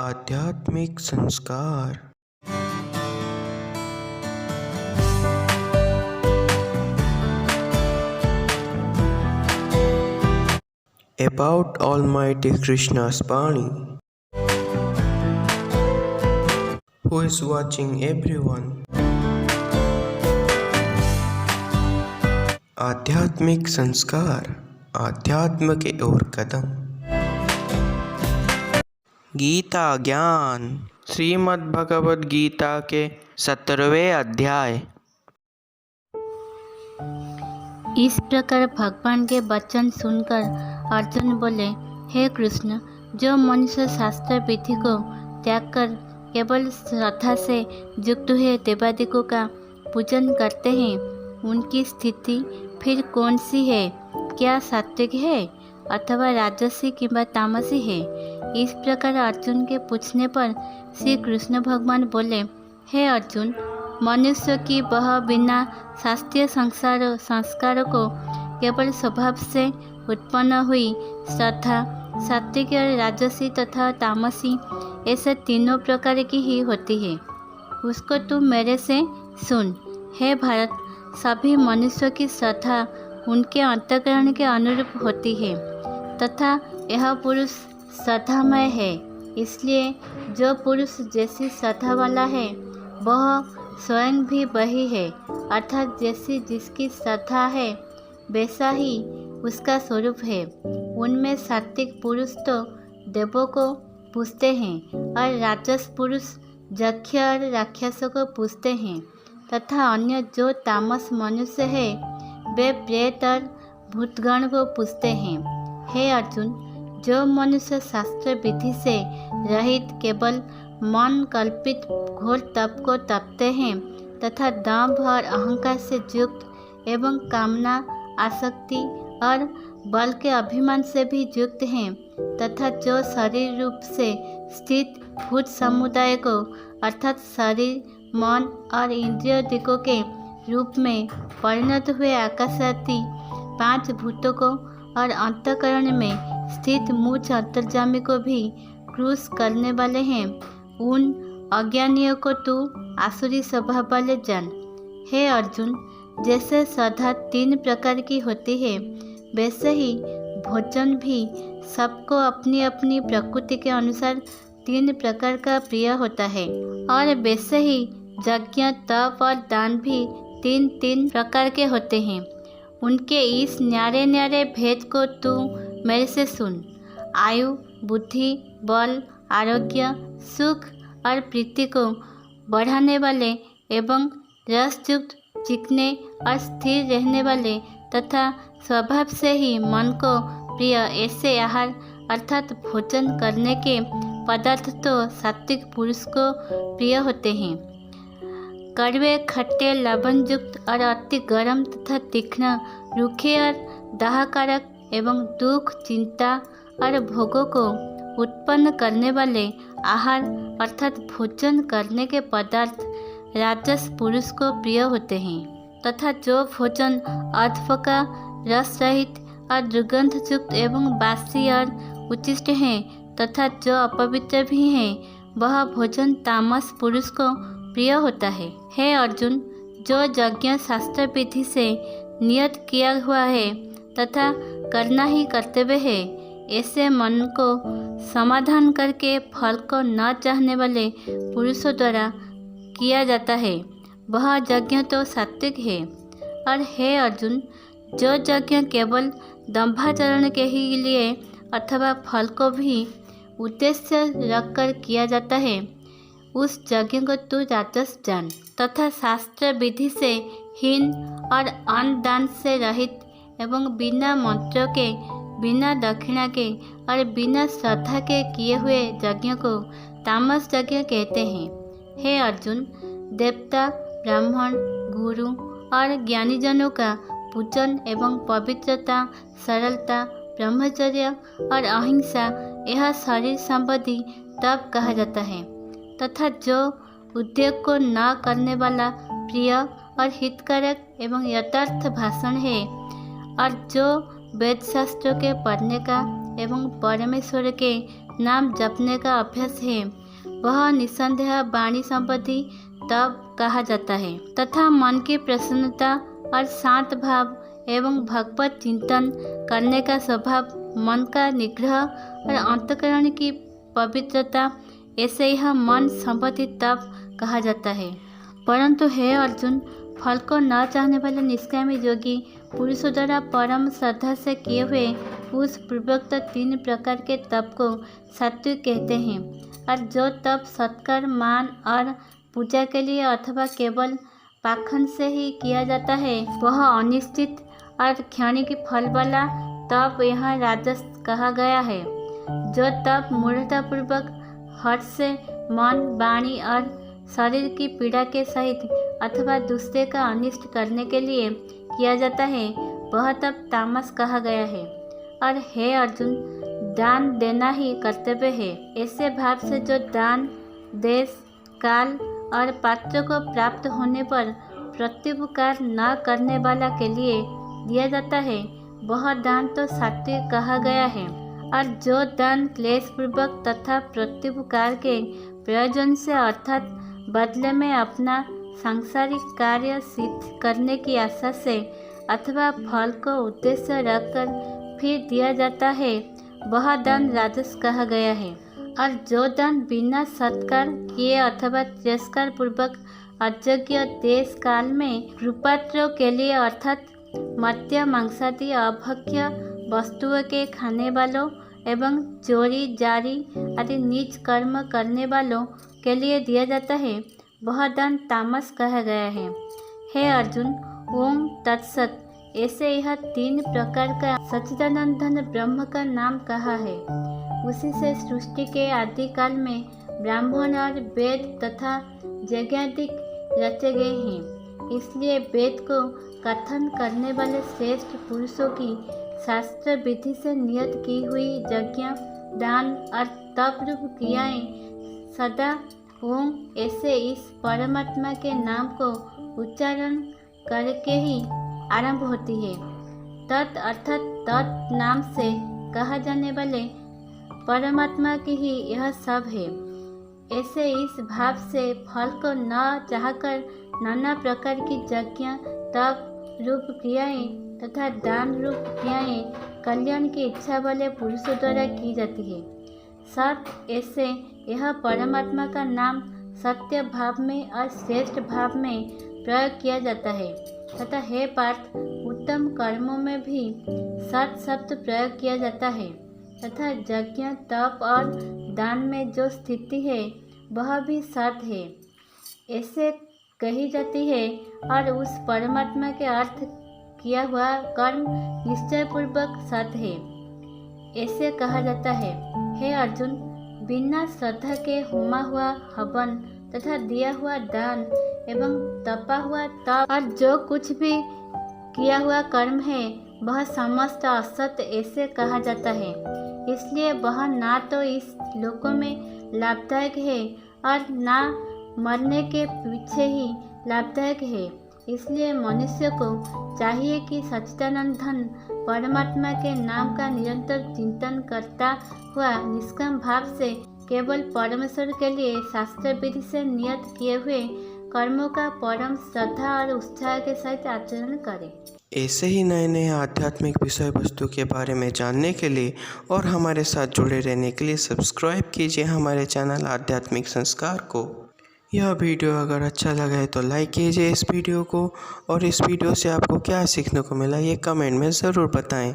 आध्यात्मिक संस्कार। About Almighty Krishna's Bani, who is watching everyone. आध्यात्मिक संस्कार, आध्यात्म के ओर कदम। गीता ज्ञान, श्रीमद् भगवद गीता के 17वें अध्याय। इस प्रकार भगवान के वचन सुनकर अर्जुन बोले, हे कृष्ण, जो मनुष्य शास्त्र विधि को त्याग कर केवल श्रद्धा से युक्त हुए देवादिकों का पूजन करते हैं, उनकी स्थिति फिर कौन सी है? क्या सात्विक है अथवा राजसी किंवा तामसी है? इस प्रकार अर्जुन के पूछने पर श्री कृष्ण भगवान बोले, हे अर्जुन, मनुष्य की वह बिना शास्त्रीय संस्कारों को केवल स्वभाव से उत्पन्न हुई श्रद्धा सात्विक और राजसी तथा तामसी ऐसे तीनों प्रकार की ही होती है। उसको तू मेरे से सुन। हे भारत, सभी मनुष्यों की श्रद्धा उनके अंतःकरण के अनुरूप होती है तथा यह पुरुष श्रद्धामय है। इसलिए जो पुरुष जैसी श्रद्धा वाला है वह स्वयं भी वही है, अर्थात जैसी जिसकी श्रद्धा है वैसा ही उसका स्वरूप है। उनमें सात्विक पुरुष तो देवों को पूजते हैं और राजस पुरुष यक्ष और राक्षसों को पूजते हैं तथा अन्य जो तामस मनुष्य है वे प्रेत और भूतगण को पूजते हैं। हे अर्जुन, जो मनुष्य शास्त्र विधि से रहित केवल मन कल्पित घोर तप को तपते हैं तथा दंभ और अहंकार से युक्त एवं कामना, आसक्ति और बल के अभिमान से भी युक्त हैं तथा जो शरीर रूप से स्थित भूत समुदाय को अर्थात शरीर, मन और इंद्रिय दिकों के रूप में परिणत हुए आकाशादि 5 भूतों को और अंतःकरण में स्थित मूढ़ अंतर्जामी को भी क्रूस करने वाले हैं, उन अज्ञानियों को तू आसुरी स्वभाव वाले जान। हे अर्जुन, जैसे श्रद्धा 3 प्रकार की होती है वैसे ही भोजन भी सबको अपनी अपनी प्रकृति के अनुसार 3 प्रकार का प्रिय होता है और वैसे ही यज्ञ, तप और दान भी 3 प्रकार के होते हैं। उनके इस न्यारे न्यारे भेद को तू मेरे से सुन। आयु, बुद्धि, बल, आरोग्य, सुख और प्रीति को बढ़ाने वाले एवं रसयुक्त, चिकने और स्थिर रहने वाले तथा स्वभाव से ही मन को प्रिय ऐसे आहार अर्थात भोजन करने के पदार्थ तो सात्विक पुरुष को प्रिय होते हैं। कड़वे, खट्टे, लवण युक्त और अति गर्म तथा तीक्ष्ण, रूखे और दाहकारक एवं दुख, चिंता और भोगों को उत्पन्न करने वाले आहार अर्थात भोजन करने के पदार्थ राजस पुरुष को प्रिय होते हैं तथा जो भोजन अधपका, रस रहित और दुर्गंध युक्त एवं बासी और उचिष्ट हैं तथा जो अपवित्र भी हैं वह भोजन तामस पुरुष को प्रिय होता है। हे अर्जुन, जो यज्ञ शास्त्र विधि से नियत किया हुआ है तथा करना ही कर्तव्य है, ऐसे मन को समाधान करके फल को न चाहने वाले पुरुषों द्वारा किया जाता है, वह यज्ञ तो सात्विक है। और हे अर्जुन, जो यज्ञ केवल दंभाचरण के ही लिए अथवा फल को भी उद्देश्य रखकर किया जाता है, उस यज्ञ को तू राजस जान तथा शास्त्र विधि से हीन और अन्न दान से रहित एवं बिना मंत्रों के, बिना दक्षिणा के और बिना श्रद्धा के किए हुए यज्ञ को तामस यज्ञ कहते हैं। हे अर्जुन, देवता, ब्राह्मण, गुरु और ज्ञानीजनों का पूजन एवं पवित्रता, सरलता, ब्रह्मचर्य और अहिंसा यह शरीर संबंधी तप कहा जाता है तथा जो उद्योग को न करने वाला प्रिय और हितकारक एवं यथार्थ भाषण है और जो वेद शास्त्रों के पढ़ने का एवं परमेश्वर के नाम जपने का अभ्यास है वह निस्संदेह वाणी संबंधी तप कहा जाता है तथा मन की प्रसन्नता और शांत भाव एवं भगवत चिंतन करने का स्वभाव, मन का निग्रह और अंतःकरण की पवित्रता, ऐसे यह मन संबंधी तप कहा जाता है। परंतु हे अर्जुन, फल को न चाहने वाले निष्कामी योगी पुरुषों द्वारा परम श्रद्धा से किए हुए उस पूर्वोक्त 3 प्रकार के तप को सात्विक कहते हैं। और जो तप सत्कार, मान और पूजा के लिए अथवा केवल पाखंड से ही किया जाता है वह अनिश्चित और क्षणिक फल वाला तप यहाँ राजस कहा गया है। जो तप मूढ़तापूर्वक हर्ष से मन, वाणी और शरीर की पीड़ा के सहित अथवा दूसरे का अनिष्ट करने के लिए किया जाता है वह तप तामस कहा गया है। और हे अर्जुन, दान देना ही कर्तव्य है। ऐसे भाव से जो दान देश, काल और पात्र को प्राप्त होने पर प्रत्युपकार न करने वाला के लिए दिया जाता है वह दान तो सात्विक कहा गया है। और जो दान क्लेश पूर्वक तथा प्रत्युपकार के प्रयोजन से अर्थात बदले में अपना सांसारिक कार्य सिद्ध करने की आशा से अथवा फल को उद्देश्य रखकर फिर दिया जाता है वह दान राजस कहा गया है। और जो दान बिना सत्कार किए अथवा तिरस्कार पूर्वक अयोग्य देश काल में कृपात्रों के लिए अर्थात मद्य, मांसादि अभक्ष्य वस्तुओं के खाने वालों एवं चोरी, जारी आदि नीच कर्म करने वालों के लिए दिया जाता है वह दान तामस कहा गया है। हे अर्जुन, ओम तत्सत। ऐसे यह 3 प्रकार का सच्चिदानंद ब्रह्म का नाम कहा है। उसी से सृष्टि के आदि काल में ब्राह्मण और वेद तथा यज्ञादिक रचे गए हैं। इसलिए वेद को कथन करने वाले श्रेष्ठ पुरुषों की शास्त्र विधि से नियत की हुई यज्ञ, दान और तप रूप क्रियाएं सदा ओम ऐसे इस परमात्मा के नाम को उच्चारण करके ही आरंभ होती है। तत् अर्थात तत् नाम से कहा जाने वाले परमात्मा की ही यह सब है। ऐसे इस भाव से फल को न चाहकर नाना प्रकार की यज्ञ, तप रूप क्रियाएं तथा दान रूप क्रियाएं कल्याण की इच्छा वाले पुरुषों द्वारा की जाती है। सत ऐसे यह परमात्मा का नाम सत्य भाव में और श्रेष्ठ भाव में प्रयोग किया जाता है तथा हे पार्थ, उत्तम कर्मों में भी सत शब्द प्रयोग किया जाता है तथा यज्ञ, तप और दान में जो स्थिति है वह भी सत है ऐसे कही जाती है। और उस परमात्मा के अर्थ किया हुआ कर्म निश्चय पूर्वक सत है ऐसे कहा जाता है। हे अर्जुन, बिना श्रद्धा के होमा हुआ हवन तथा दिया हुआ दान एवं तपा हुआ तप और जो कुछ भी किया हुआ कर्म है वह समस्त असत ऐसे कहा जाता है। इसलिए वह ना तो इस लोकों में लाभदायक है और ना मरने के पीछे ही लाभदायक है। इसलिए मनुष्य को चाहिए कि सच्चिदानंद परमात्मा के नाम का निरंतर चिंतन करता हुआ निष्काम भाव से केवल परमेश्वर के लिए शास्त्र विधि से नियत किए हुए कर्मों का परम श्रद्धा और उत्साह के साथ आचरण करे। ऐसे ही नए नए आध्यात्मिक विषय वस्तु के बारे में जानने के लिए और हमारे साथ जुड़े रहने के लिए सब्सक्राइब कीजिए हमारे चैनल आध्यात्मिक संस्कार को। यह वीडियो अगर अच्छा लगा है तो लाइक कीजिए इस वीडियो को, और इस वीडियो से आपको क्या सीखने को मिला ये कमेंट में ज़रूर बताएं।